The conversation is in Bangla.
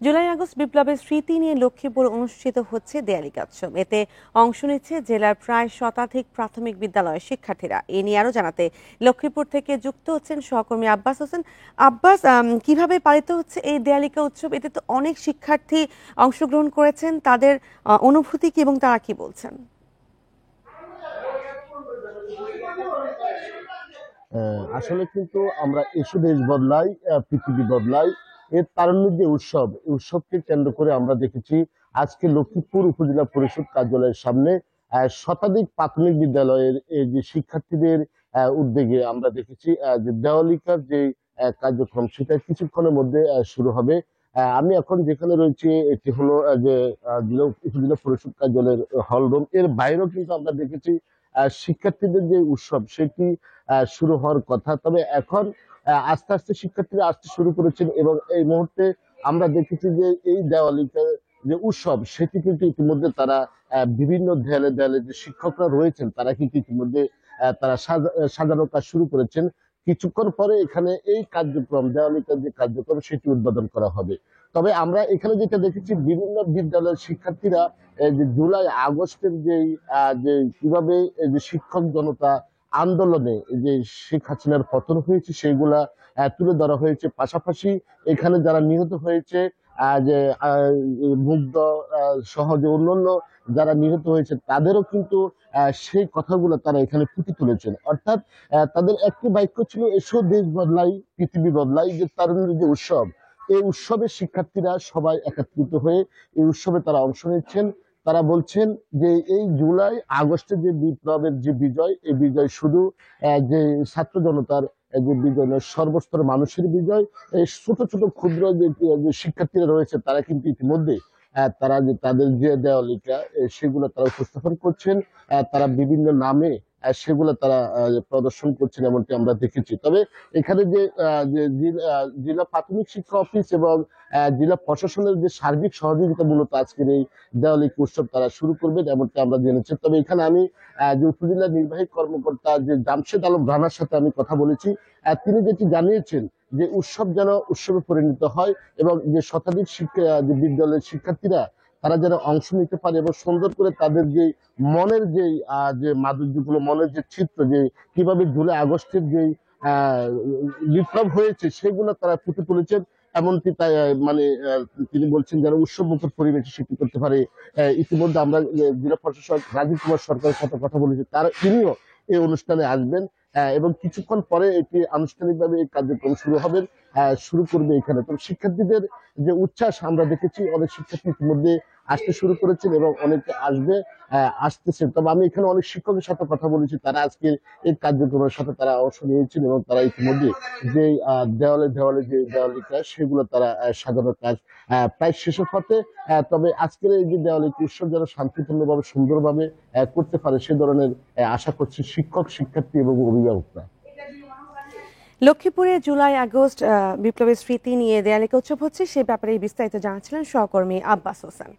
জুলাই আগস্ট বিপ্লবের স্মৃতি নিয়ে লক্ষ্মীপুর অনুষ্ঠিত হচ্ছে দেয়ালিকা উৎসব। এতে অংশ নিচ্ছে জেলার প্রায় শতাধিক প্রাথমিক বিদ্যালয়ের শিক্ষার্থীরা। এ নিয়ে আরো জানাতে লক্ষ্মীপুর থেকে যুক্ত হচ্ছেন সহকর্মী আব্বাস হোসেন। আব্বাস, কিভাবে পালিত হচ্ছে এই দেয়ালিকা উৎসব? এতে তো অনেক শিক্ষার্থী অংশগ্রহণ করেছেন, তাদের অনুভূতি কি এবং তারা কি বলছেন? আসলে কিন্তু আমরা এসো দেশ বদলাই, পৃথিবী বদলাই এর তারুণ্যের যে উৎসব, এই উৎসবকে কেন্দ্র করে আমরা দেখেছি আজকে লক্ষ্মীপুর উপজেলা পরিষদ কার্যালয়ের সামনে শতাধিক প্রাথমিক বিদ্যালয়ের এই যে শিক্ষার্থীদের উদ্যোগে আমরা দেখেছি যে দেওয়ালিকার যে কার্যক্রম সেটা কিছুক্ষণের মধ্যে শুরু হবে। আমি এখন যেখানে রয়েছি এটি হলো যে উপজেলা পরিষদ কার্যালয়ের হল রুম। এর বাইরেও কিন্তু আমরা দেখেছি শিক্ষার্থীদের যে উৎসব সেটি শুরু হওয়ার কথা। তবে এখন আস্তে আস্তে শিক্ষার্থীরা আসতে শুরু করেছেন এবং এই মুহূর্তে আমরা দেখেছি যে এই দেওয়ালিকার যে উৎসব সেটি কিন্তু ইতিমধ্যে তারা বিভিন্ন দেয়ালে দেয়ালে যে শিক্ষকরা রয়েছেন তারা কিন্তু ইতিমধ্যে তারা সাজানোর কাজ শুরু করেছেন। কিছুক্ষণ পরে এখানে এই কার্যক্রম দেওয়ালিকার যে কার্যক্রম সেটি উদ্বোধন করা হবে। তবে আমরা এখানে যেটা দেখেছি বিভিন্ন বিদ্যালয়ের শিক্ষার্থীরা যে জুলাই আগস্টের যে কিভাবে এই যে শিক্ষক জনতা আন্দোলনে যে শেখ হাসিনার পতন হয়েছে সেগুলা তুলে ধরা হয়েছে। পাশাপাশি এখানে যারা নিহত হয়েছে যে মুগ্ধ সহ যে অন্যান্য যারা নিহত হয়েছে তাদেরও কিন্তু সেই কথাগুলো তারা এখানে ফুটে তুলেছেন। অর্থাৎ তাদের একটি বাক্য ছিল এসো দেশ বদলাই পৃথিবী বদলাই, যে তারুণ্যের যে উৎসব, এই উৎসবের শিক্ষার্থীরা সবাই একত্রিত হয়ে এই উৎসবে তারা অংশ নিচ্ছেন। তারা বলছেন যে এই জুলাই আগস্টের যে বিপ্লবের যে বিজয়, এই বিজয় শুধু যে ছাত্র জনতার যে বিজয় নয়, সর্বস্তর মানুষের বিজয়। এই ছোট ছোট ক্ষুদ্র যে শিক্ষার্থীরা রয়েছে তারা কিন্তু ইতিমধ্যে তারা যে তাদের যে দেওয়ালিকা সেগুলো তারা উপস্থাপন করছেন। তারা বিভিন্ন নামে সেগুলো তারা প্রদর্শন করছেন এমনটি আমরা দেখেছি। তবে এখানে জেলা প্রাথমিক শিক্ষা অফিস এবং জেলা প্রশাসনের যে সার্বিক সহযোগিতা মূলত আজকের এই দেওয়ালিকা উৎসব তারা শুরু করবেন এমনটি আমরা জেনেছি। তবে এখানে আমি যে উপজেলা নির্বাহী কর্মকর্তা যে জামশেদ আলম রানার সাথে আমি কথা বলেছি। তিনি যেটি জানিয়েছেন যে উৎসব যেন উৎসবে পরিণত হয় এবং যে শতাধিক যে বিদ্যালয়ের শিক্ষার্থীরা তারা যেন অংশ নিতে পারে এবং সুন্দর করে তাদের যে মনের যে মাধুর্যগুলো, মনের যে চিত্র, যে কিভাবে জুলাই আগস্টের যে বিপ্লব হয়েছে সেগুলো তারা ফুটে তুলেছেন। এমনকি তাই তিনি বলছেন যারা উৎসব মুখর পরিবেশে সৃষ্টি করতে পারে। ইতিমধ্যে আমরা জেলা প্রশাসক রাজীব কুমার সরকারের সাথে কথা বলেছি, তিনিও এই অনুষ্ঠানে আসবেন এবং কিছুক্ষণ পরে এটি আনুষ্ঠানিকভাবে এই কার্যক্রম শুরু করবে এখানে। তো শিক্ষার্থীদের যে উচ্ছ্বাস আমরা দেখেছি, অনেক শিক্ষার্থী ইতিমধ্যে আসতে শুরু করেছেন এবং অনেকে আসতেছেন। তবে আমি এখানে অনেক শিক্ষকের সাথে কথা বলেছি, তারা আজকে এই কার্যক্রমের সাথে তারা অংশ নিয়েছেন এবং তারা ইতিমধ্যে যে দেওয়ালে দেওয়ালে যে দেওয়ালিকা সেগুলো তারা সাজানোর কাজ প্রায় শেষের পথে। তবে আজকের এই যে দেওয়ালিকা উৎসব যেন শান্তিপূর্ণভাবে সুন্দরভাবে করতে পারে সে ধরনের আশা করছি শিক্ষক, শিক্ষার্থী এবং অভিভাবকরা। লক্ষ্মীপুরে জুলাই আগস্ট বিপ্লবের স্মৃতি নিয়ে দেয়ালিকা উৎসব হচ্ছে, সে ব্যাপারে বিস্তারিত জানাচ্ছিলেন সহকর্মী আব্বাস হোসেন।